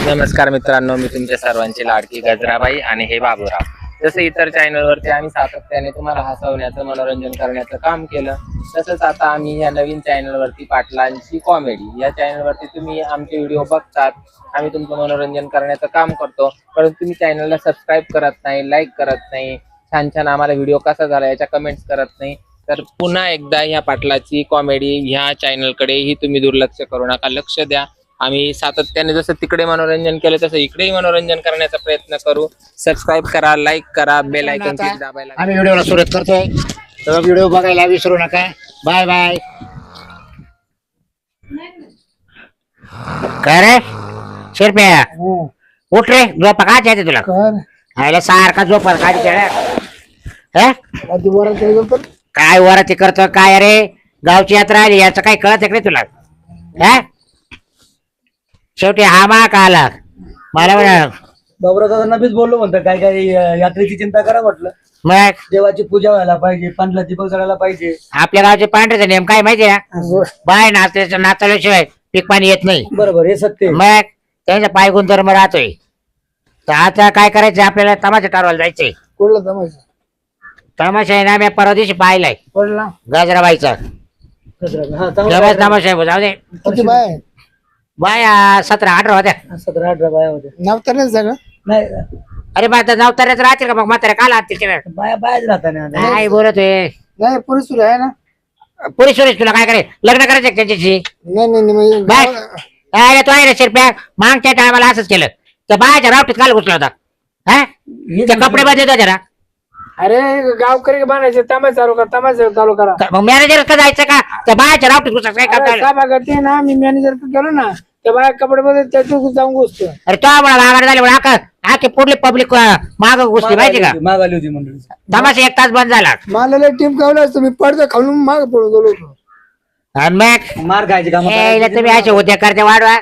नमस्कार मित्रांनो, मी तुमच्या सर्वांची लाडकी गजराबाई आणि हे बाबूराव. जसं इतर चॅनलवरती आम्ही सातत्याने तुम्हाला हसवण्याचं, मनोरंजन करण्याचं काम केलं, तसंच आता आम्ही या नवीन चॅनलवरती पाटलांची कॉमेडी या चॅनलवरती तुम्ही आमचे व्हिडिओ बघतात. आम्ही तुमचं मनोरंजन करण्याचं काम करतो, परंतु तुम्ही चॅनलला सबस्क्राईब करत नाही, लाईक करत नाही, छान छान आम्हाला व्हिडिओ कसा झाला याच्या कमेंट्स करत नाही. तर पुन्हा एकदा ह्या पाटलाची कॉमेडी ह्या चॅनलकडेही तुम्ही दुर्लक्ष करू नका, लक्ष द्या. आम्ही सातत्याने जसं तिकडे मनोरंजन केलं तसं इकडेही मनोरंजन करण्याचा प्रयत्न करू. सबस्क्राईब करा, लाईक करा, बेल आयकॉन दाबायला. आम्ही व्हिडिओला सुरुवात करतोय, तर व्हिडिओ बघायला विसरू नका. Bye bye. काय रे शिरप्या, उठ रे, झोप काय येते तुला? आयला सारखा झोप काय वराती करतो काय रे? गावची यात्रा आली, याचं काय कळत आहे तुला? शेवटी हा मा का आला मला म्हणा. बाबूराव दादांना बीच बोललो म्हणतो, काय काय यात्रेची चिंता करा म्हटलं. मग देवाची पूजा व्हायला पाहिजे, पांढरा दीपक जळायला पाहिजे. आपल्या गावचे पांढऱ्याचा नेम काय माहितीये ना? बाय नाचल्याशिवाय पीक पाणी येत नाही. बरोबर, हे सत्य आहे. मग त्यांचा पाय गुणधर्म राहतोय. तर आता काय करायचं, आपल्याला तमाशा ठरवायला जायचंय. कुठला तमाशा? तमाशा आहे ना, मी परवा दिवशी पाहिलाय, कुठला? गजराबाईचा. हा, चांगला जबरदस्त तमाशा आहे, जाऊ दे. किती बाय? बाय 17-18 होत्या. 17-18 बाया होत्या. नावतर नाही सगळं? नाही, अरे बा आता नवताऱ्याच राहतील का? मग म्हाताऱ्या काल आणतील बाया बायाच राहता ना. काय बोलतोय? नाही, पुरुष तुला आहे ना? पुरी सुरेश, तुला काय करायचं? लग्न करायचं का त्यांच्याशी? नाही बाय अरे तो आहे ना शिरप्या, मागच्या टायमाला असंच केलं. त्या बायाच्या रावटीत काल घुसला होता. हा, ते कपडे बदलत होते ना. अरे गावकरी बनायचे, तमाशा चालू करा. मग मॅनेजर का जायचं का त्या बायाच्या रावटीत घुसायचं? काय करता? ना मी मॅनेजर गेलो ना, त्या बाया कपडे बदल त्याच्यात जाऊन घुसतो. अरे तो आम्हाला झाले आखे पुढली पब्लिक माग घुसली माहिती का? मागाली होती मंडळी. तमाशा 1 तास बंद झाला. मला टीम कावला असतो, मी पडदा खालून माग पडून गेलो होतो. आणि मग मार खायचे काम. तुम्ही असे उद्या करते वाढवा.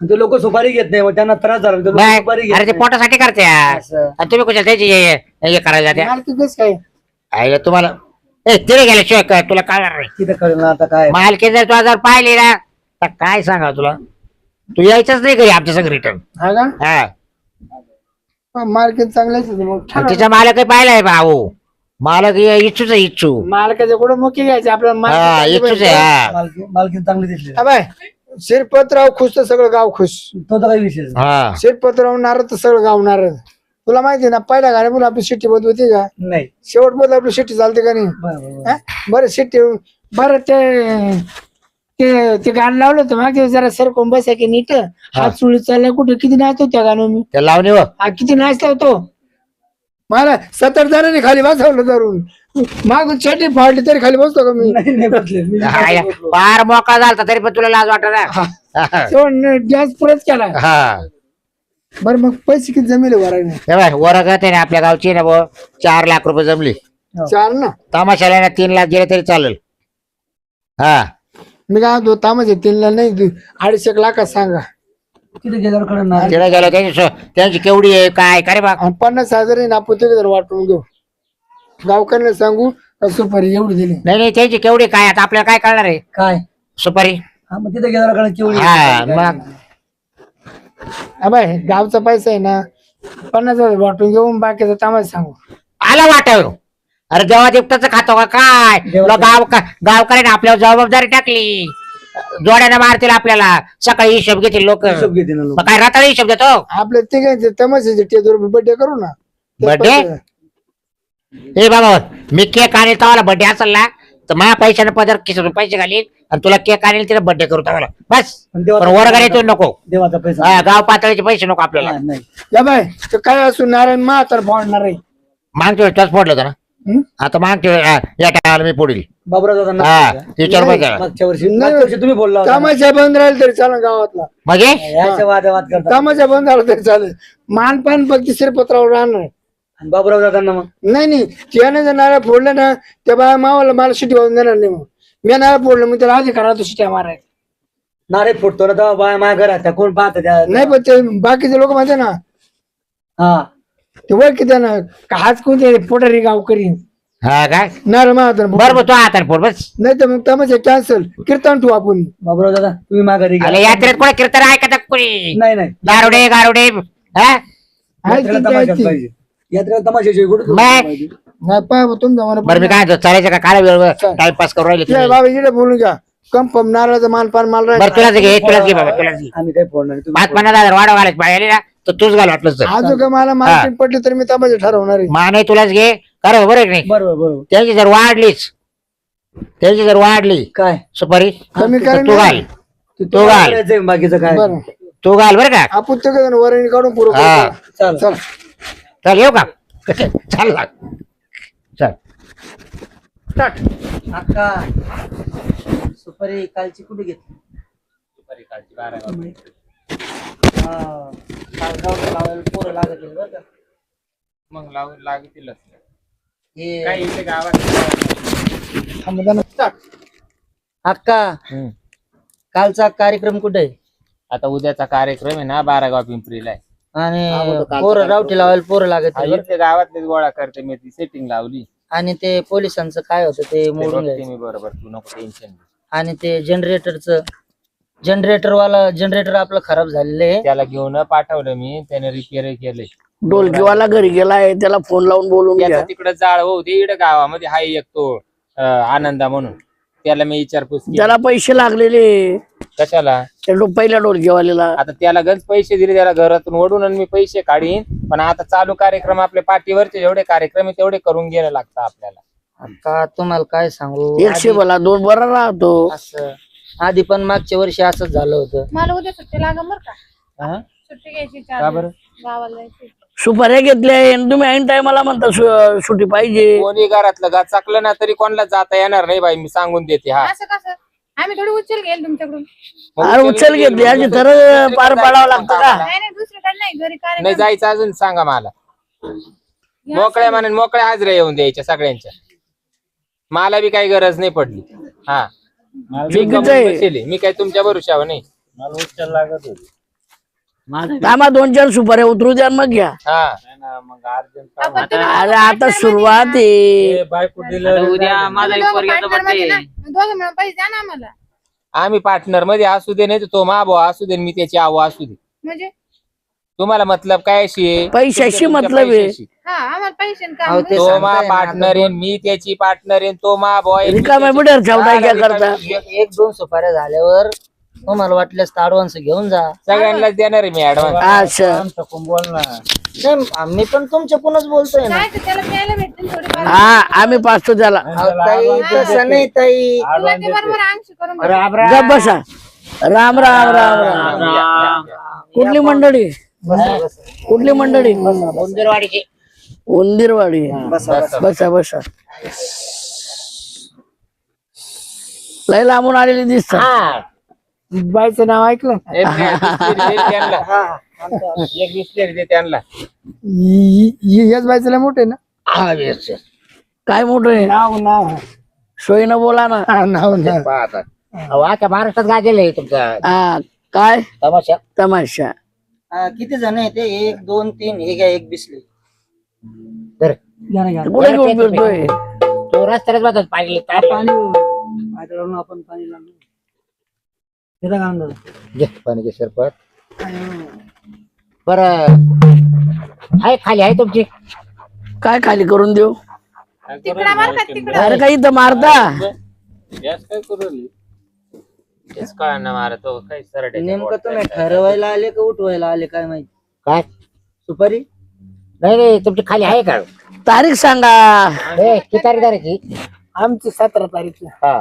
ते लोक सुपारी घेत नाही, मग त्यांना त्रास झाला. ते लोकं मग सुपारी घेत अरे ते नाही. पोटासाठी करते असं. आणि तुम्ही कुठे त्याची हे करायला जाते? मार तिथेच काय आईला तुम्हाला तिथे गेल्याशिवाय काय तुला कळणार नाही. तिथे कळलं ना आता काय. मालकी जर तू जर पाहिली ना, तर काय सांगा तुला, तू यायचंच नाही घरी आमच्या संग रिटर्न. हा का? हा, मार्केट चांगलाच होतं मग. तिचा मालक पाहिलाय भाऊ, मालक इच्छूच आहे, इच्छू. मालकाच्या कुठं मुख्य घ्यायचे आपल्याला. हा, इच्छूच आहे. हा मालकी चांगली दिसली. बाय शिरपतराव खुश तर सगळं गाव खुश. तो तर काही विषय हा. शिरपतराव नारद तर सगळं गाव नारद. तुला माहिती ना, पहिल्या गाड्या बोल आपली शिट्टी बंद होती का? नाही. शेवट मध्ये आपली शिट्टी चालते का नाही? बरं शिट्टी बरं ते गाणं लावलं होतं मागे, जरा सर कोण बसाय की नीट हात सुळी चालला कुठे. किती नाचतो त्या गाणं मी. त्या लावणी व किती नाचला होतो. मला 70 जणांनी खाली बसवलं धरून, मागून छटी फाडली तरी खाली बसतो का मी? फार मोकळा झाला तरी पण तुला लाज वाटत गॅस पुरच केला. हा. बरं मग पैसे किती जमिले वराने? वरगत आहे ना आपल्या गावची ना, 4 लाख रुपये जमली. 4 ना? तमाशाला ना 3 लाख गेले तरी चालेल. हा, मी काय म्हणतो, तामाचे 3 लाख नाही, 2.5 लाखात सांगा. किती गेल्यावर तिला गेलं त्यांची केवढी आहे काय करे बा. 50,000 आहे ना, आपण ते वाटून घेऊ. गावकऱ्यांना सांगू का सुपारी एवढी दिली? नाही त्यांची केवढी काय, आता आपल्याला काय कळणार आहे? काय सुपारी? मग तिथे गेल्यावर केवढी? हा, मग बाय गावचा पैसा आहे ना, 50,000 वाटून घेऊन बाकीचा तामाच सांगू. आला वाटाव. अरे देवा देवताच खातो का काय? गावकऱ्याने आपल्यावर जबाबदारी टाकली, जोड्याने मारतील आपल्याला, सकाळी हिशोब घेतील लोक. काय रात्री हिशोब देतो आपल्या तिघांचे तमाशाचे टेजवर बर्थडे करू ना. बर्थडे? हे बाबा, मी केक आणेल तवाला बर्थडे असेल ना, तर माझ्या पैशाने पदर खिसून पैसे घालील आणि तुला केक आणेल तिला बर्थडे करू तवाला बस. पण वर्गाने तो नको, देवाचा पैसा. गाव पातळीचे पैसे नको आपल्याला. या बाय काय असू, नारायण मा तर फोडणार आहे. मागच्या वेळेस तोच फोडलं होतं ना, आता मागच्या या टायमाला मी फोडील. बाबूराव हा, विचार मागच्या वर्षी तुम्ही बोलला तमाशा बंद राहील तरी चालेल गावातला. म्हणजे वाद तमाशा बंद झाला तरी चालेल. मानपान फक्त शिरपत्रावर राहणार. बाबूराव दादांना मग नाही त्याने जर नारळ फोडलं ना, त्या बाया मावाला मला शिटी वाजून देणार नाही. मग मी नारळ फोडलं, मग त्याला आधी करा तो शिट्या मारायचा. नारळ फोडतो ना बाया माझ्या घरात कोण पाहत नाही, पण ते बाकीचे लोक म्हणते ना, हा ते वळ किती ना हाच कोणते पोटारी गावकरी हा काय नारळ महाराज बरोबर तो हातार फोड बस. नाही तर मग तमाशा कॅन्सल कीर्तन ठेवू आपण. बाबूराव दादा तुम्ही माघारी घ्या. अरे यात्रेत कोणी कीर्तन ऐकत कोणी? नाही नाही गारुडे गारुडे हा यात्रेला तमाशाच पाहिजे. यात्रेला तमाशाची कुठं बाय. पाहिजे. नाही पाय तुमचा मला बरं मी काय म्हणतो, चालायचं का काय वेळ टाइमपास करू राहिले ये तुम्ही? बाबा इकडे बोलून घ्या. कम नारळाचं मानपान माल बरं तुलाच घे तुलाच घे बाबा तुलाच घे. आम्ही काय फोडणार तुम्ही 5,000 वाढव घालायच पाहिजे ना तर तूच घाल वाटलं तर. आजो का मला मार्केट पडली तर मी तमाशा ठरवणार आहे. मा नाही तुलाच घे करा बरं की नाही. बरोबर बरोबर त्याची जर वाढली काय सुपारी कमी तर करेन तू घाल तू घाल. करायचंय बाकीचं काय बरं तू घाल बरं का. आपण ते वरणी काढून पुरं हा. करू. चाल चल चल येऊ का चाल लाग चल अक्का सुपारी कालची कुठे घेतली? काल गावाला लावायला पोरं लागत आहे बरं का. मग लागतीलच हे काय इथे गावात थांबताना start. अक्का कालचा कार्यक्रम कुठे आहे? आता उद्याचा कार्यक्रम आहे ना बारागाव पिंपरीला आहे. आणि पोरं रावटी लावायला पोरं लागत आहे बरं. इथे गावातलेच गोळा करते मी ती सेटिंग लावली. आणि ते पोलिसांचं काय होतं ते ते मोडून बघते घ्यायचं. मी बरोबर तू नको टेन्शन. आणि ते जनरेटर आपलं खराब झालेलं आहे. त्याला घेऊन पाठवलं मी त्याने रिपेअर केलंय. ढोलकीवाला घरी गेलाय त्याला फोन लावून बोलून घ्या. त्याचा तिकडे जाळ होऊ दे इकडे गावामध्ये हाय एक तो आनंदा म्हणून त्याला मी विचारपूस केली. त्याला पैसे लागलेले कशाला पहिल्या ढोलकीवाल्याला. आता त्याला गंज पैसे दिले त्याला घरातून ओढून आणि मी पैसे काढीन. पण आता चालू कार्यक्रम आपल्या पाठीवरचे जेवढे कार्यक्रम आहे तेवढे करून घ्यायला लागतं आपल्याला. अक्का तुम्हाला काय सांगू 100 भला 2 बरा राहतो. असं आधी पण मागच्या वर्षी असंच झालं होतं. मला उद्या सुट्टी लागेल बरं का. हा? सुट्टी घ्यायची का 4 बरं? दिवस गावाला जायची. सुपाऱ्या घेतल्या आणि तुम्ही ऐन टायमाला म्हणता सुट्टी पाहिजे. कोणी घरातलं गा चाकलं ना तरी कोणाला जाता येणार नाही बाई मी सांगून देते. हा असं कसं आम्ही थोडी उचल घेईल तुमच्याकडून. अरे उचल घेतली आणि तर पार पाडावं लागतं का. नाही नाही दुसरीकडे नाही घरी नाही कार्यक्रम जायचं अजून सांगा मला. मोकळ्या मानाने मोकळ्या हाजऱ्या येऊन द्यायच्या सगळ्यांच्या. मला बी काही गरज नाही पडली. हा मी कमवून बसेल. मी काय तुमच्या भरोशावर नाही. आम्हा 2-4 सुपाऱ्या उतरू द्या आणि मग घ्या. हा आपण तुम्ही अरे आता सुरुवात आहे. उद्या माझा दोघं partner मध्ये ना, दोघं मिळून पैसे द्या ना आम्हाला. आम्ही पार्टनर मध्ये असू दे नाही तर तो मा भाऊ असू दे मी त्याची आव असू दे. म्हणजे तुम्हाला मतलब काय अशी आहे? पैशाशी तुमच्या मतलब आहे. पैशाशी. हा आम्हाला पैसे अहो, काम ते तो मा सांगताय ना, पार्टनर आहे मी त्याची पार्टनर आहे तो मा बॉय रिकाम्या बिड्यावर ठेवताय काय करता. 1-2 सुपाऱ्या झाल्यावर तुम्हाला वाटल्यास ऍडव्हान्स घेऊन जा. सगळ्यांनाच देणार आहे मी ऍडव्हान्स. अच्छा आम्ही पण तुमच्याकडूनच बोलतोय ना. काय ते त्याला प्यायला भेटतील थोडीफार. हा आम्ही पाचतो त्याला. अहो, ताई तसं नाही ताई. तुला ते बरोबर अंश करून भेटेल. गप बसा. राम राम राम राम. कुठली मंडळी कुठली मंडळी? उंदीरवाडीची. उंदीरवाडी. बसा बसा. लय लांबून आलेली दिसतात. हा बाईचं नाव ऐकलं. एक बिस्लेट दे त्यांना. हेच बाईचं लय मोठे ना. हा, yes, yes. काय मोठं आहे नाव नाव सोयीनं बोला ना. नाव ना. पहा आता. अहो, आता महाराष्ट्रात गाजेल तुमचा हा काय तमाशा. तमाशा. किती जण आहे ते? 1, 2, 3 हे घ्या एक बिसली. तर कुठे घेऊन फिरतोय? तो रस्त्यालाच बघत पाणी आपण पाणी लागलो. घेता का अंदाज? घे पाणी सरपत. बर आहे खाली आहे तुमची. काय खाली करून देऊ? तिकडा मारतात तिकडा. अरे काही तर मारता. काय करू तेच कळणार मारतो काय सरडे. नेमकं तुम्ही ठरवायला आले का उठवायला आले काय माहिती? काय सुपारी नाही नाही तुमची खाली आहे का? तारीख सांगा. ए, किती तारीख तारीखची? आमची 17 तारीख. हा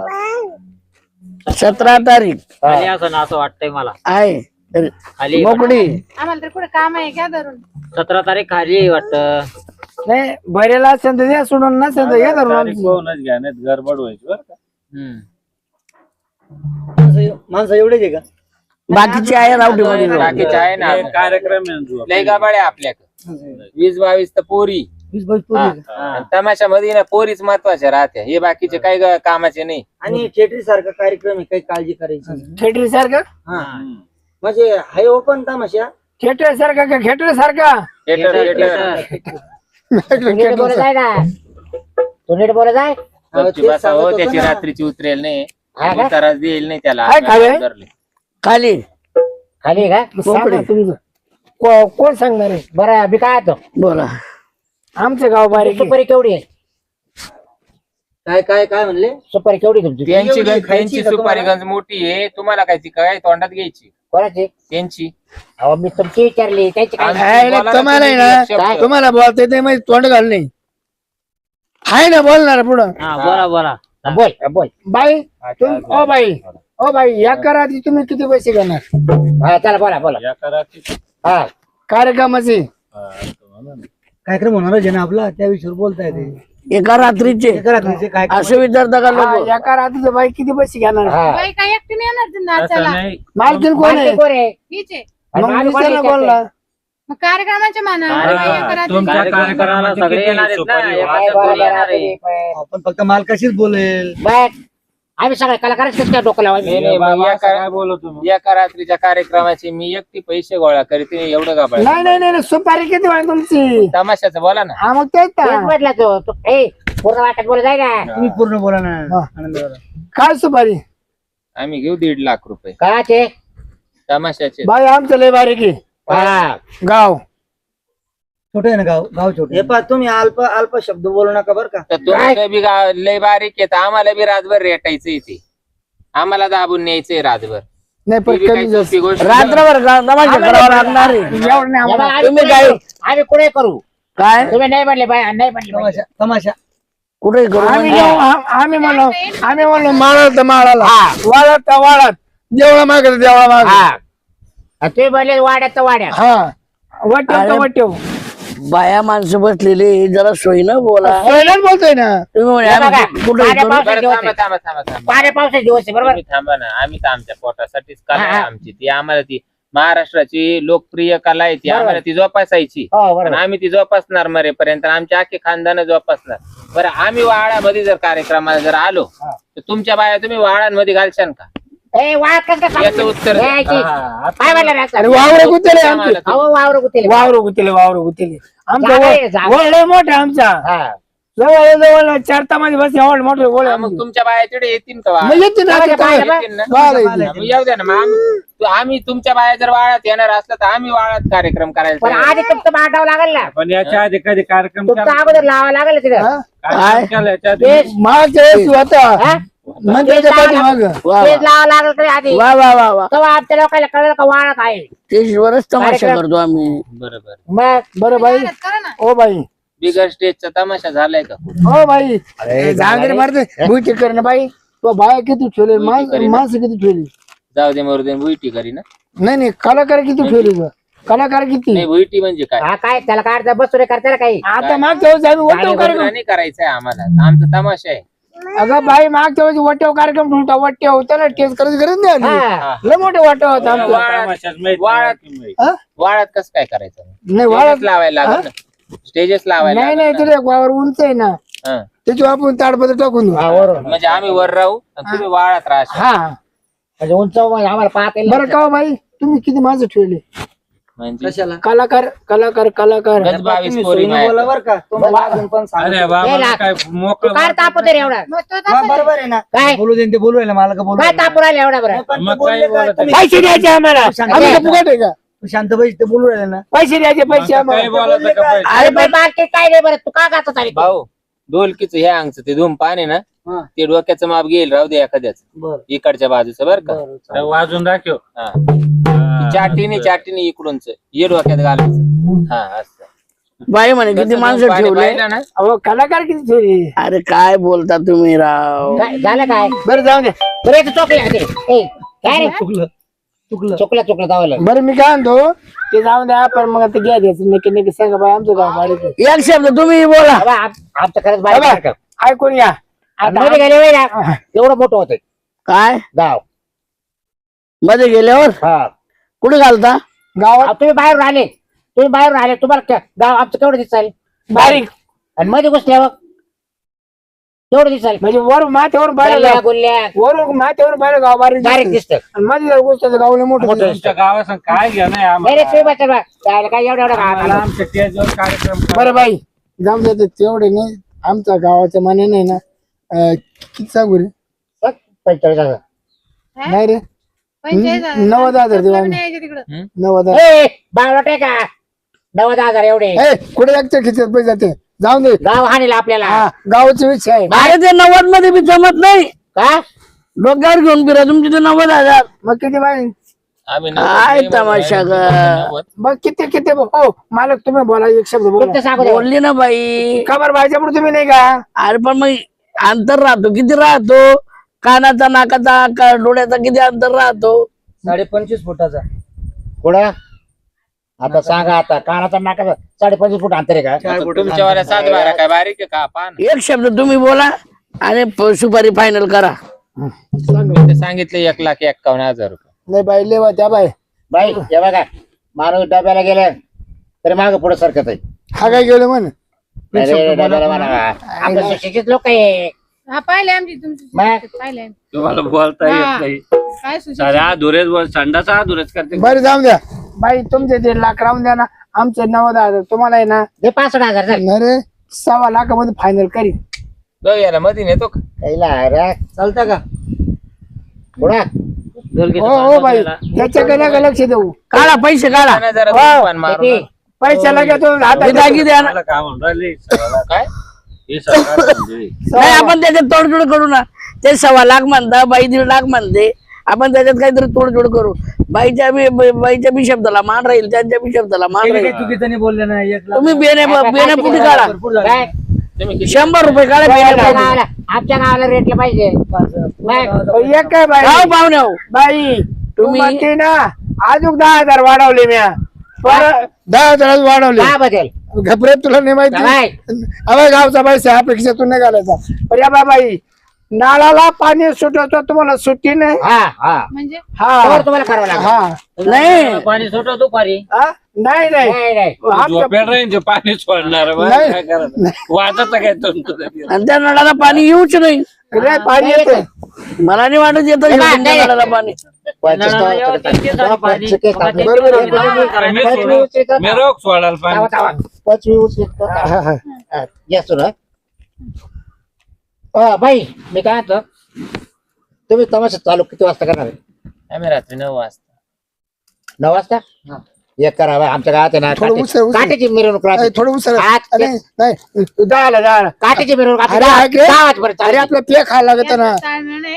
17 तारीख असं वाटतंय मला. आहे खाली मोकडी. आम्हाला तर कुठे काम आहे घ्या धरून. 17 तारीख खाली वाटत. नाही भरेला असेल तर द्या सोडून नसेल तर घ्या धरून आमची. गडबड व्हायची बरं का. माणसं एवढेच आहे का? बाकीची आहे रावटी मध्ये. बाकीचे आहे ना कार्यक्रम लय गाबाळे आपल्याकडे 20-22 तर पोरी. 20-22 पोरी आहे का? आणि तमाशामध्ये ना पोरीच महत्वाच्या राहत्या. हे बाकीचे काही कामाचे नाही. आणि थिएटर सारखा कार्यक्रम आहे काही काळजी करायची नाही. थिएटर सारखं. हा म्हणजे हाय ओपन तमाशा. थिएटर सारखं का थिएटर सारखा? थिएटर बोलत आहे ना तू नीट बोला जाय. गपची बसा हो, त्याची रात्रीची उतरेल नाही, हा का? त्रास देईल नाही त्याला. काय खावे? धरले. खाली खाली आहे का? सांगा तुमचं कोण सांगणार आहे? बरं मी काय येतो बोला. आमचं गाव बारीक आहे. सुपारी केवढी आहे? काय काय काय म्हणले? सुपारी केवढी तुमची? त्यांची सुपारी गंज मोठी आहे, तुम्हाला काय ती काय तोंडात घ्यायची कोणाची? त्यांची. अहो मी तुमची विचारली त्याची काय? आहे ना, तुम्हाला आहे ना, तुम्हाला बोलता येते माहिती, तोंड घाल नाही आहे ना, बोलणार पुढं. बोला बोला. बोल बोल. बाई ओ बाई या करा तुम्ही किती पैसे घेणार हा चला बोला बोला. हा कार्यक्रमाचे? कार्यक्रम होणार आहे ना आपला, त्या विषयावर बोलता येते. एका रात्रीचे काय असे विचारता का लोक? एका रात्रीचे बाई किती पैसे घेणार? हा. बाई काय एकटी नाही येणार ते नाचायला. मालकीन कोण आहे? मालकी कोण आहे? हीच आहे. मग आणि विचार ना मालकी कोणला? मग कार्यक्रमाच्या माना तुमच्या कार्यक्रमाला सगळे येणार आहेत ना, काय एखादं बोला कोणी येणार आहे. तुम्ही पण. आपण फक्त मालकाशीच बोलेल. बस आम्ही सगळे कलाकारच कसं काय डोकं लावायचं? नाही, नाही, एका रात्रीच्या कार्यक्रमाचे मी एकटी पैसे गोळा करते, एवढं का नाही नाही नाही सुपारी किती वाढ तुमची? तमाशाचं बोला ना. हा मग तेच तेच ना. म्हटलं तो ए पूर्ण वाटत बोला जाय ना. तुम्ही पूर्ण बोला ना. हा. आनंदवाला. काय सुपारी? आम्ही घेऊ 1.5 लाख रुपये काचे? तमाशाचे. बाई आमचं लय बारीक आहे हा गाव. छोटं आहे ना गाव छोटं. हे पहा तुम्ही अल्प अल्प शब्द बोलू नका बरं का. तर तुमचं बी लय बारीक आहे, तर आम्हाला बी रातभर रेटायचंय ते, आम्हाला दाबून न्यायचंय रातभर. नाही पण ती बी कमी काही जास्त. सोपी गोष्ट रात्रभर तमाशा करावा लागणार आहे. एवढं नाही या बा, आम्हाला. आम्ही तुम्ही कुठे काय करू? आम्ही कुठे करू? काय तुम्ही नाही म्हणले बाय नाही म्हणले तमाशा तमाशा. कुठे करू? आम्ही म्हणलो माळात तर माळाला, वाळात तर वाळात, देवळा मागत देवळा माग. हा तुम्ही म्हणले वाड्यात तर वाड्यात. हा वाटेव तर वाटेव. बाया माणसं बसलेली जरा सोयी न बोला. सोयलाच बोलतोय ना. तुम्ही म्हणे हे बघा, आम्ही कुठे पाण्या करू? पावसाचे बरं, दिवस थांबा आहे. थांबा थांबा थांबा. पाण्या पावसाचे दिवस आहे बरोबर. तुम्ही थांबा ना, आम्ही तर आमच्या पोटासाठीच कला आहे हा, हा. आमची, ती आम्हाला ती महाराष्ट्राची लोकप्रिय कला आहे, ती बरोबर. आम्हाला ती जोपासायची. हो पण बरोबर. आम्ही ती जोपासणार मरेपर्यंत, आमच्या आखे खानदान जोपासणार. बरं, आम्ही वाळामध्ये जर कार्यक्रमाला जर आलो, तर तुमच्या बाया तुम्ही वाळांमध्ये घालशाल का? ए वाळ कसं काय? याचं उत्तर द्या. ए, ऐकी. काय म्हणलं रे आता? अरे वावर गुतेले आमचे. आम्हाला तुम्ही- अहो वावर गुतेले. वावर गुतेले आमचा जागा आहे, जागा. वळ लय मोठा आमचा. हा. जवळ जवळ 4 तामाची बस एवढं मोठं गोळ हा, मग तुमच्या बाया तिथे येतील का वाळा? मग येते ना जागा आता आहे, काय? येतील ना? वाळा हा, येते. मग येऊ द्या ना. मग आम्ही तुमच्या बाया जर वाळात येणार असलं तर आम्ही वाळात कार्यक्रम पण करायचा. आधी तुमचं मांडावं लागेल ना. पण याच्या आधी कधी कार्यक्रम तुमचं अगोदर लावावं लागेल तिथं. हा? केला याच्या आधी? तेच मागच्या वेळेस तू होता हा? मंदिराच्या पाठीमाग. तेच लावावं लागेल तरी आधी. वा वा वा वा. तेव्हा आमच्या लोकांना कळलं का वाळत आहे. त्याच्यावरच तमाशा कार्यक्रम. करतो आम्ही. बरोबर. मग बरं बाई करा ना. ओ बाई बिगर स्टेजचा तमाशा झालाय का? ओ बाई जागरी मारते भुईटी कर ना बाई. तो बाया किती ठेवले, माणसं किती ठेवली? जाऊ दे मरू दे, भुईटी करी ना. नाही कलाकार किती ठेवली ग? कलाकार किती? नाही, भुईटी म्हणजे काय? हा काय त्याला काय अर्धा बसुरे करताना काही. आता मागच्या वेळेस आम्ही वट्टेव गाणी कार्यक्रम. बजावणी नाही करायचंय आम्हाला, आमचा तमाशा आहे. अगं बाई मागच्या वेळेस वट्टेव कार्यक्रम ठेवता वट्टेव त्याला टेस्ट करायची गरज नाही आली. हा. लय मोठे वाटव होता आमचा. तमाशात माहित वाळात नाही माहित. हा? वाळात कसं काय करायचं? नाही वाळत स्टेजच लावायला लागेल ना. स्टेजच लावायला नाही नाही लागेल तुला वावर उंच आहे ना, ना. हा. त्याच्यावर आपण ताडपत्र टाकून देऊ. हा, बरोबर. म्हणजे आम्ही वर राहू आणि तुम्ही वाळात राहशाल. हा म्हणजे उंच आम्हाला पाहता येईल. बरं का हो बाई तुम्ही किती माणसं ठेवले? म्हणजे कशाला? कलाकार कलाकार कलाकार. गज 22 तुम्ही पोरी सोयीनं माया. बोला बरं का. तुम्हाला अजून पण सांगतो. अरे बाबा लाख. काय तू मोकळं काय तापू दे रे एवढा? मग तो हा, तसं बरोबर आहे ना. काय बोलू दे ते बोलू राहिले मला का बोलू काय राहिले? तापू राहिले एवढा बरं? पण ते मग बोलले काय काय बोलत तुम्ही? पैसे द्यायचे आम्हाला, शांत आम्ही बस. का फुकट आहे का? तू शांत बैस ते बोलू राहिले ना. पैसे द्यायचे पैसे काय आम्हाला. बोलायचं का पाहिजे? अरे बाई मार्केट काय रे बरं? तू का गातो चालेल? भाऊ, ढोलकीचं हे अंगचं ते धूमपान आहे ना, हा. ते डोक्याचं माप घेईल राहू दे एखाद्याच बरं इकडच्या बाजूचं बरं का. बरं तर वाजून दाखव. हा. चाटीने इकडूनच ये डोक्यात घालायचं. हा असं. बाई म्हणे किती तसं माणसं धूमपान ठेवले. पाहिलं ना, अहो कलाकार किती ठेवले? अरे काय बोलता तुम्ही राव? काय झालं काय? बरं जाऊ दे. बरं इथं चोकले होते. ए, काय रे? चुकलं चुकलं. चुकलं जावलं. बरं मी काय म्हणतो ते जाऊ द्या, पण मग आता घ्या द्यायचं नक्की सांगा बाई आमचं गाव बारीक आहे. एक शब्द तुम्ही बोला. बाबा, आमचं खरंच बारीक बाबा, आहे का? ऐकून या आता मध्ये गेले वेळ ना, एवढं मोठं होतं काय गाव. मध्ये गेल्यावर हा. कुठे घालता? गावात अहो, तुम्ही बाहेरून आले तुम्हाला गाव आमचं केवढं दिसाल? बारीक आणि मध्ये घुसल्यावर केवढं दिसाल? म्हणजे वर माथ्यावर बाहेर गल्ल्या, गुल्ल्या वरून माथ्यावर बाहेर गाव बारीक बारीक दिसतं. दिसत. आणि मध्ये जर गोष्ट गाव लय मोठं मोठं दिसतं. तुमच्या गावासंग काय घ्या नाही नाही रे आम्हाला. तुम्ही बचा काय एवढं आम्हाला गाव आमच्या स्टेजवर कार्यक्रम बरं बाई जाऊ दे तेवढे नाही आमच्या गावाच्या मान्याने ना किती सांगू रे 45,000. नाही रे 90,000 देऊ आम्ही. तिकडं 90,000 ए, बावळट आहे का 90,000 एवढे कुठे एकच्या खिचत पैसे जाते जाऊन दे. गाव हाणील आपल्याला. हा गावाची विषय आहे. अरे ते 90 मध्ये बी जमत नाही का डोक्यावर घेऊन फिरा तुमचे ते 90,000. मग किती बाई आम्ही काय तमाशा ग. मग किती हो मालक तुम्ही बोला एक शब्द बोला तुमचं सांगू दे. बोलली ना बाई. खबर व्हायच्या पुढे तुम्ही नाही का अरे पण मग अंतर राहतो किती राहतो कानाचा नाकाचा डोळ्याचा किती अंतर राहतो 25.5 फुटाचा. पुढं आता सांगा आता कानाचा नाकाचा 25.5 फूट अंतर आहे का? तुमच्यावाल्या 7-12 काय बारीक आहे का पान एक शब्द तुम्ही बोला आणि सुपारी फायनल करा. मी तर सांगितले 1,51,000 रुपये. नाही बाई लेवा त्या बाई बाई हे बघा माणूस डब्याला गेले तरी माग पुढे सरकत आहे. हा काय गेलो म्हण अरे, डब्याला म्हणा आपण सुशिक्षित लोक आहे. हा पाहिले आमची तुमची मग? पाहिले तुम्हाला बोलता हा. येत नाही काय सुशिक्षित सारे अधुरेच बोल संडाचा अधुरेच करते बरं जाऊन द्या बाई तुमचे 1.5 लाख राहून द्या ना आमचे 90,000 तुम्हाला आहे ना दे 65,000 झाले. नाही रे 1.25 लाखामध्ये फायनल करी जाऊ याला मध्ये नेतो का? पहिला अरे चालतं का? पुढं हो बाई त्याच्याकडे नका लक्ष देऊ काढा पैसे काढा. त्यांना जरा हो. दोन पान मारून किती? पैशाला घेतो हे हातात दागी द्या ना. मला काय म्हणून राहिले काय हे सरकार म्हणजे. नाही आपण त्याच्यात तोडजोड करू ना. ते 1.25 लाख म्हणता बाई 1.5 लाख म्हणते आपण त्याच्यात काहीतरी तोडजोड करू. बाईच्या बी शब्दाला मान राहील त्यांच्या बी शब्दाला मान राहील. चुकीचं नाही बोलले ना 1 लाख. तुम्ही बेण्यापुटी काढा. काय? तुम्ही किती 100 रुपये काढा आमच्या बेण्यापुटी. गावाला आमच्या गावाला रेटला पाहिजे. मग? एक काय बाई राव पाहुणे हो. बाई तू तुम्ही- म्हणते ना अजून 10,000 वाढवले म्या परत 10,000 वाढवले का बदल घबरे तुला नाही माहिती काय? अरे गावचा पैसा अपेक्षेतून नाही घालायचा पण या बाई नाळाला पाणी सुटवतो तुम्हाला सुट्टी नाही हा हा म्हणजे हा त्यावर तुम्हाला करावं लागेल. हा नाही पाणी सुटव दुपारी. हा? नाही नाही नाही नाही आमच्या- झोपेत राहील पाणी सोडणार बा, नाही. काय करायचं वाचायचं काय तुमचं आणि त्या नळाला पाणी येऊच नाही. नाही, पाणी येते मला नाही वाटत येतं नाही, तुमच्या नाही. नळाला पाणी. नळाला यावं, तीन दिवसांनी पाणी. बरोबर आहे. मी रोग सोडायला पाणी 25 बाई मी काय म्हणतो तुम्ही तमाशा चालू किती वाजता करणार आहे? आम्ही रात्री 9 वाजता 9 वाजता एक करा बाई, आमच्या गावात आहे ना थोडं उसळ, उसळ. काठीची मिरवणूक अरे, राहते. थोडं उसळ आज ते- नाही नाही जायला काठीची मिरवणूक आपली अरे, ऐक रे. गावात अरे आपलं पे खायला लागत ना चालणार नाही.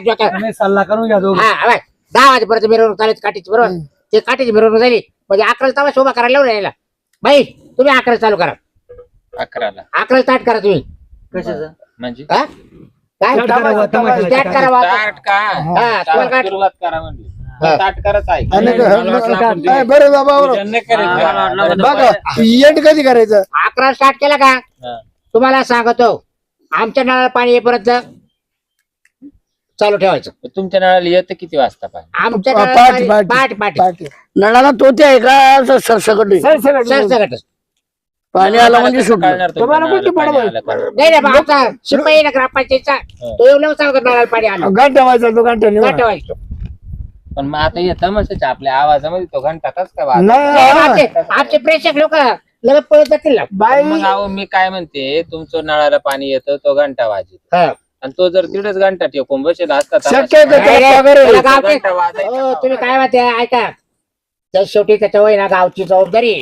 गावात सल्ला करून घ्या दोघं. 10 वाजेपर्यंत मिरवणूक चालायची काठीची बरोबर ते काठीची मिरवणूक झाली म्हणजे 11ला तमाशा उभा करायला लावून यायला बाई तुम्ही 11 चालू करा 11ला 11 स्टार्ट करा तुम्ही कशाचं? म्हणजे हा? काय Start करावं, तमाशा. स्टार्ट करा वाजवा. स्टार्ट का हा, तुम्हाला काय- सुरुवात करा म्हणजे हा. स्टार्ट करत आहे आणि काय, बरं बाबा बरं. ज्यांनी करेल का? बघा एंड कधी करायचं 11 स्टार्ट केला का हा. तुम्हाला सांगतो आमच्या नळाला पाणी येईपर्यंत चालू ठेवायचं तुमच्या नळाला येतं किती वाजता पाणी आमच्या पाठ, नळाला पाणी- पाठ. पाठ पाठ पाठी. नळाला तोते आहे का असं सरसकट आहे? सरसकट पाणी आलं म्हणजे कसं सुटलं. कळणार तुमच्या तुम्हाला नळाला कुठे पाणी पडवं? आलं का? नाही रे बा, आमचा शिपाई आहे ना ग्रामपंचायतचा तो येऊन सांगतो नळाला पाणी आलं घंटा व्हायचा तो घंटा का नाही ठेवायचं पण मग आता येतं तमाशाच्या आपल्या आवाजामध्ये तो घंटा कस काय वाजतो? नाही आमचे प्रेक्षक लोक लगेच पळत जातील ना बाई मग अहो मी काय म्हणते तुमचं नळाला पाणी येतं तो घंटा वाजत हा. आणि तो जर तिथेच घंटा ठेवून बसेल असता शक्य आहे का नाही रे, त्याला पगार आहे? त्याला गावचे- घंटा वाजायचा हो, तुम्ही काय म्हणते ऐका त्या शेवटी त्याच्या वय ना गावची जबाबदारी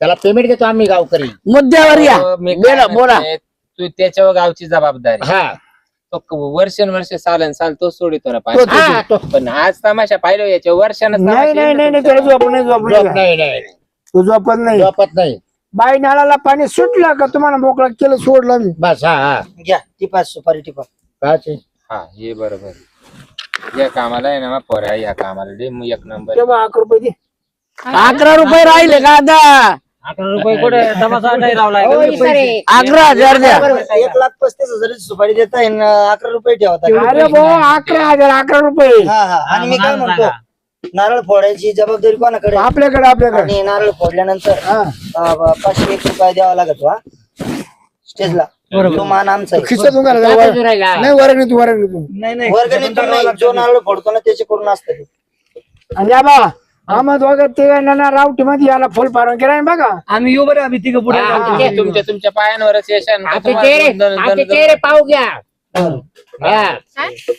त्याला पेमेंट देतो आम्ही गावकरी मुद्द्यावर या हो, मी काय बोला बोला. म्हणते, तू त्याच्यावर गावची जबाबदारी हा तो वर्ष सालन साल तो सोडितो ना तो- पाणी हा तो पण आज तमाशा पाहिलं याच्या वर्षानं नाही नाही नाही नाही, त्याला झोप नाही झोप झोप नाही नाही नाही तू झोपत नाही झोपत नाही बाई नाळाला पाणी सुटलं का तुम्हाला मोकळा केलं सोडलं मी बस हा हा घ्या टिपा सुपारी टिपा. काची? हा हे बरोबर या कामाला आहे ना पोऱ्या या कामाला दे मग 1 नंबर तेव्हा 11 रुपये दे 11 रुपये राहिले का आता 11 रुपये कुठे तमाशा नाही लावलाय. हो, इसारे. 11,000 द्या. 1,35,000 सुपारी देता 11 रुपये ठेवता. अरे भाऊ 11,000 11 रुपये हा हा. आणि मी काय म्हणतो नारळ फोडायची जबाबदारी कोणाकडे? आपल्याकडे आणि नारळ फोडल्यानंतर हा 501 रुपये द्यावा लागतो हा स्टेजला. तो मान आमचा आहे. खिशातून काय घालायचा बाजू राहिला? नाही वर्गणी तू वर्गणीतून नाही, जो नारळ फोडतो ना त्याच्याकडून असतं ते. आणि या बा आम्हा दोघं ते रावटी मध्ये याला फुल पारून केला बघा. आम्ही येऊ बरं, आम्ही तिघं पुढे हा, जाऊ. हा. तुमच्या पायांवरच येशान का आमचे तुम्हाला चेहरे दोन- दोन- आमचे दोन- चेहरे पाहू घ्या हा,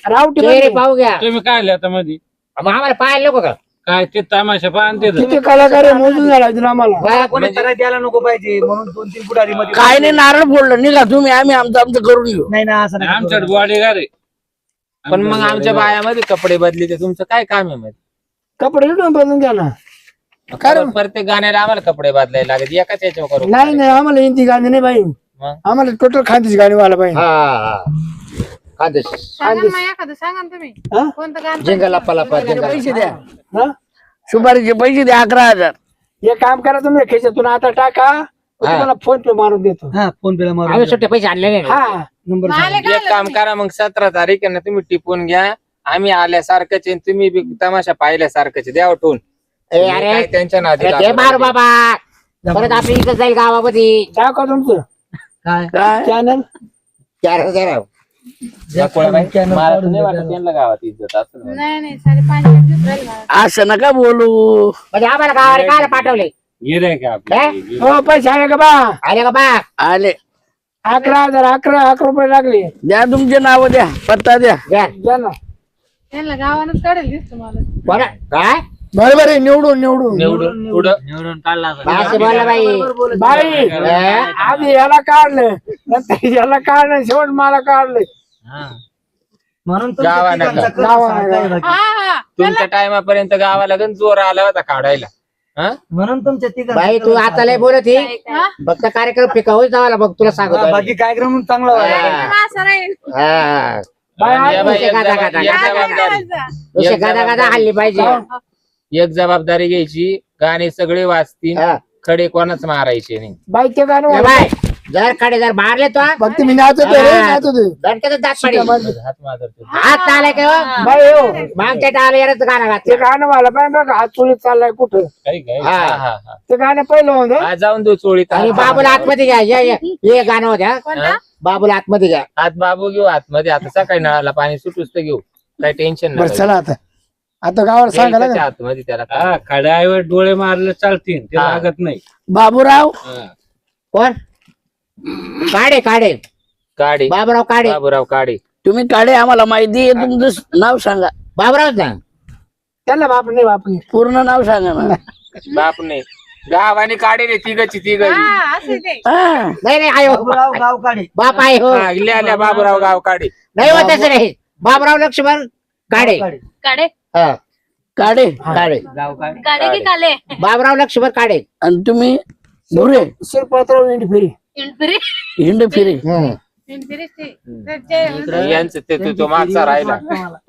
रावटी चेहरे मध्ये पाहू घ्या. तुम्ही काय आले आता मध्ये मग आम्हाला पाहायला नको का काय ते तमाशा पाहून ते किती कलाकार आहे, मोजून झाला आम्हाला. बा, कोणी त्रास द्यायला नको पाहिजे म्हणून 2-3 पुढारी मध्ये काय नाही, नारळ फोडलं निघा तुम्ही, आम्ही आमचं करून घेऊ. नाही ना असं नका आमच्या करू. बॉडीगार आहे. पण मग आमच्या बायामध्ये कपडे बदली ते तुमचं काय काम आहे मध्ये? कपडे उठून बदलून घ्या ना. कारण- प्रत्येक गाण्याला आम्हाला कपडे बदलायला लागत एकाच याच्यावर करू नाही नाही आम्हाला हिंदी गाणी नाही बाई, मग? आम्हाला टोटल खांदीच गाणी व्हायला पाहिजे. हा खानदेश सांगा ना मग एखादं सांगा ना तुम्ही हा? कोणतं गाणं जिंगल लप्पा पैसे द्या, हा? सुपारीचे पैसे द्या 11,000. हे काम करा तुम्ही खिशातून आता टाका, तुम्हाला फोन पे मारून देतो. हा फोन पेला मारून आम्ही द्या. सुट्टे पैसे आणले नाही. हा नंबर मग आले का एक काम करा मग 17 तारीख आहे ना तुम्ही टिपून घ्या. आम्ही आल्यासारखंच आहे, तुम्ही बी तमाशा पाहिल्यासारखंच आहे. द्या उठून ए, अरे काय त्यांच्या नादी अरे, ते लागू मारू नका. बाबा परत आपली इथं जाईल गावामध्ये टाका तुमचं काय काय चॅनल. 4,000 कोळाबाई, मला तर नाही वाटत त्यांना गावात इज्जत असेल म्हणून. नाही 5.5 दिवस राहील मला. असं नका बोलू. म्हणजे आम्हाला गावाला काय पाठवले गिऱ्हाईक आहे हे? आपले. हो पैसे आहे का बा? आले का बा आले 11,000 11 रुपये लागले. द्या, तुमचे नाव द्या, पत्ता द्या. द्या. द्या ना. त्यांना गावानच काढेल दिसतो मला. बोला काय बरोबर आहे, निवडून निवडून निवडून पुढं निवडून काढला असं बोला बाई बाई हे? आधी याला काढलं नंतर याला काढलं शेवट मला काढलं. म्हणून गावानं का? गावानं. हा तुमच्या टायमापर्यंत गावाला गण जोर आला होता काढायला. हा? म्हणून तुमच्या तिघांचं बाई तू आता लय बोलत ही. हा? फक्त कार्यक्रम फिकावूच जावाला बघ तुला सांगतो आम्ही. बाकी कार्यक्रम चांगला व्हायला पाहिजे. मग असं राहील. हा. बाई आणि या बाई, एक गादा, जबाब- गादा, एक गादा, जबाबदारी नुसते गादा गादा हल्ली पाहिजे एक जबाबदारी घ्यायची. गाणे सगळे वाचतील, हा. खडे कोणाच मारायचे नाही. बाई ते गाणं ए वाजव. बाय जर कडे जर मारले तो फक्त मी नाचतो रे नाचतो. दणक्यातच दात पडेल हात माजरतो. हात आलाय का हो? बाई हो मागच्या टाळा यारच गाणं ते घातलं गाणं व्हायला पाहिजे बघा, हात चोळीत चाललाय कुठं. काही काय हा, हा, हा. ते गाणं पहिलं होतं. हा, जाऊन देऊ चोळीत. आणि बाबूला आतमध्ये घ्या ये गाणं होत्या कोणता? बाबूला आतमध्ये घ्या हात बाबू घेऊ आतमध्ये. आता सकाळी नळाला पाणी सुटूच तर घेऊ, काही टेन्शन बरं नाही. चला आता गावाला सांगा यायचं ना. आतमध्ये त्याला काय. हा खड्यावर डोळे मारले चालतील, ते हा. लागत नाही. बाबूराव हा. कोण काढे काढे काढे बाबूराव काढे बाबूराव काढे. तुम्ही काढे, आम्हाला माहिती आहे. तुमचं नाव सांगा, बाबूरावच ना त्याला बाप नाही बाप नाही. पूर्ण नाव सांगा ना. बाप नाही, गावाने काढे रे तिघची. हा असं ते. हा. नाही नाही आयो बाबूराव गाव काढे. बाप आहे हो आल्या बाबूराव गाव काढे. नाही होत तसं नाही बाबूराव लक्ष्मण काढे काढे हा. काढे काढे गाव काढे. काढे की काले. बाबूराव लक्ष्मण काढे आणि तुम्ही भुरे शिरपत्राव इंट फिरी. इंटरी हिंड फिरे. इंटरी ते यांचं तो मागचा राहिला.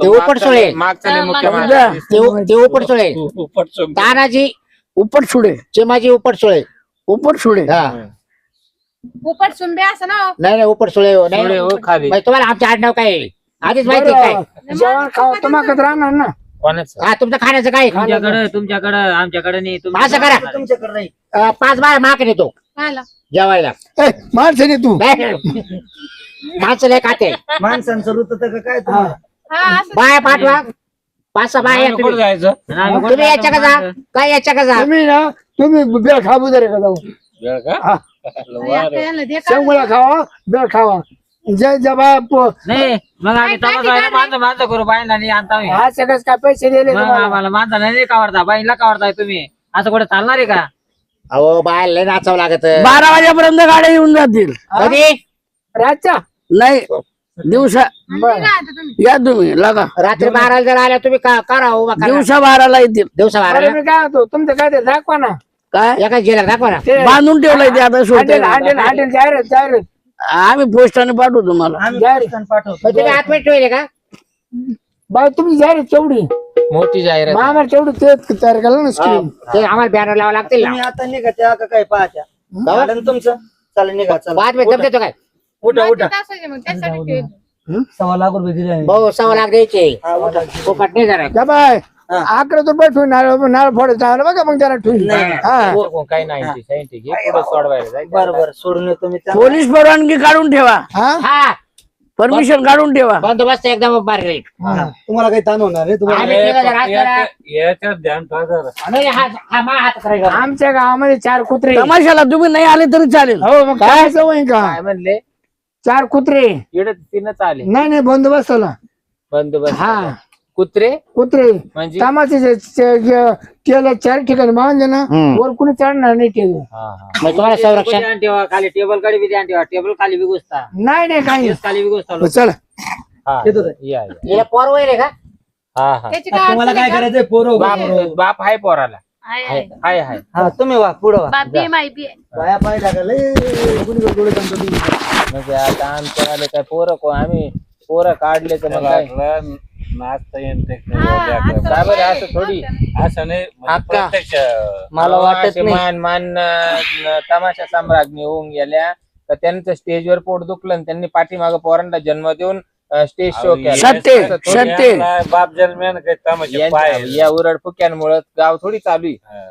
ते उपटसोळे. मागचा लय मुख्य हा, माणूस. ते उपटसोळे उपट सोडून. तानाजी उपट सुडे, चिमाजी उपटसोळे उपट सुडे. हा उपट सुंबे असं ना. नाही नाही उपटसोळे हो थोडे नाही हो खाली. बाई, तुम्हाला आमचं आडनाव काय आहे? आधीच माहिती आहे काय जेवण खावा तुम्हाला राहणार ना. कोणाचं? हा तुमचं खाण्याचं काय तुमच्याकडे आमच्याकडे नाही. असं करा तुमच्याकडे नाही. 5 बाय माग नेतो खायला. जेवायला ए, माणसं नाही तू. नाही. माणसं लय खाते माणसांचं ऋतू तर काय हा. हा असं. बाय पाठवा 5-6 बाय या कुठं तुम्ही जायचं? तुम्ही याच्या का जा काय याच्या का जा तुम्ही ना तुम्ही बेळ खाबू दे का जाऊ. वेळ का? हा. यांना दे का? शेंगोळ्या खावा बेळ खावा. जय जबा नाही मग आम्ही काय तमाशा आहे ना, माणसं करू बाईला नाही आणता आम्ही. हा सगळं काय पैसे दिले मग तुम्हाला? आम्हाला माणसं नाही कावडता बाईला कावडताय तुम्ही असं कुठे चालणार आहे का? अहो बाय लय नाचावं लागत 12 वाजेपर्यंत गाड्या येऊन जातील. कधी रातच्या नाही, दिवसा आणि निघा आता तुम्ही. या तुम्ही लागा. रात्री 12 जर आल्या तुम्ही करा उभा करा दिवसा 12ला येतील. दिवसा बरं, 12 मी काय होतो तुमचं काय ते दाखवा ना. काय एका गेला दाखवा ना ते बांधून ठेवलंय ते आता सोडते. हँडल हँडल जाहिरात जाहिरात आम्ही पोस्टाने पाठवू तुम्हाला. आम्ही जाहिरात. पोस्टाने पाठवतो. मग तुम्ही आतमध्ये ठेवले का बाई तुमची जाहिरात केवढी मोठी जाहिरात. आम्हाला केवढी ते तयार केलं ना स्क्रीन. ते आम्हाला बॅनर लावा लागतील ना तुम्ही आता निघा त्या का काय पाहत्या. झालं ना तुमचं. चला निघा चला. बाद में दम देतो काय उठा उठा. माहिती असायचे मग त्यासाठी ठेवले. 1.25 लाख रुपये दिले आहे. भाऊ 1.25 लाख द्यायचे हा, उठा. फुकट नाही जरा जा बाय हा. 11 रुपये ठेवून नारळ फोडायचं आलं बघा मग त्याला ठेवून. हा काही नाही सायंटिक हे पुढं सोडवायला जायचं. बरं बरं सोडून येतो मी त्यांना. पोलीस परवानगी काढून ठेवा. हा हा परमिशन काढून ठेवा. बंदोबस्त एकदम बारीक. तुम्हाला काही ताण होणार आहे तुम्हाला आम्ही तिघं जण असतो ना. याच्यात ध्यान ठेवा जरा. आम्ही हात करायचा. आमच्या गावामध्ये 4 कुत्रे. तमाशाला तुम्ही नाही आले तरी चालेल. हो मग काय सवय का? काय म्हणले 4 कुत्रे. इकडे तीनच आले नाही बंदोबस्ताला. बंदोबस्त. हा कुत्रे कुत्रे म्हणजे तमाशे केलं 4 ठिकाणी बांधले ना वर कुणी चढणार नाही ते. मग तुम्हाला संरक्षण. ध्यान ठेवा खाली टेबल कडे बी ध्यान ठेवा. टेबल खाली बी घुसता. नाही काही तेच खाली बी घुसता. चल हा, येतो ते. या. हिला पोर वैर आहे का? हा त्याची काय तुम्हाला अडचण काय आहे का? करायचंय पोरं बाप आहे पोराला. आहे, आहे. हाय हा तुम्ही वा पुढं वा बाप बी आहे, माई बी आहे. पाया पाय टाकायला डोळे बंद तुम्ही. म्हणजे आता आमच्यावाले काय पोरं आम्ही पोरं काढले तर मग काय नाचता येईन ते हा, आता काय बरं असं थोडी असं नाही म्हणजे अक्का. प्रत्यक्ष मला वाटत असे नाही. मान तमाशा सम्राज्ञी होऊन गेल्या तर त्यांचं स्टेजवर पोट दुखलं आणि त्यांनी पाठीमागं पोरांना जन्म देऊन स्टेज शो केला. सत्य, असं थोडी सत्य. यांना बाप जन्म्यानं काही तमाशे पाय या उरड फुक्यांमुळे गाव थोडी चालू आहे.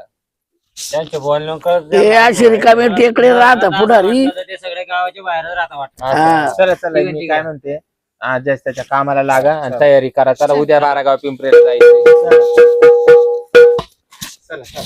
त्यांच्या बोलण्यावर कळत ते अशी रिकामे टेकडे राहता पुढारी. ते सगळे गावाच्या बाहेर राहता वाटतं. असं. चला मी काय म्हणते आज त्याच्या कामाला लागा आणि तयारी करा. चला उद्या 12 गाव पिंपरीला जायचं. चला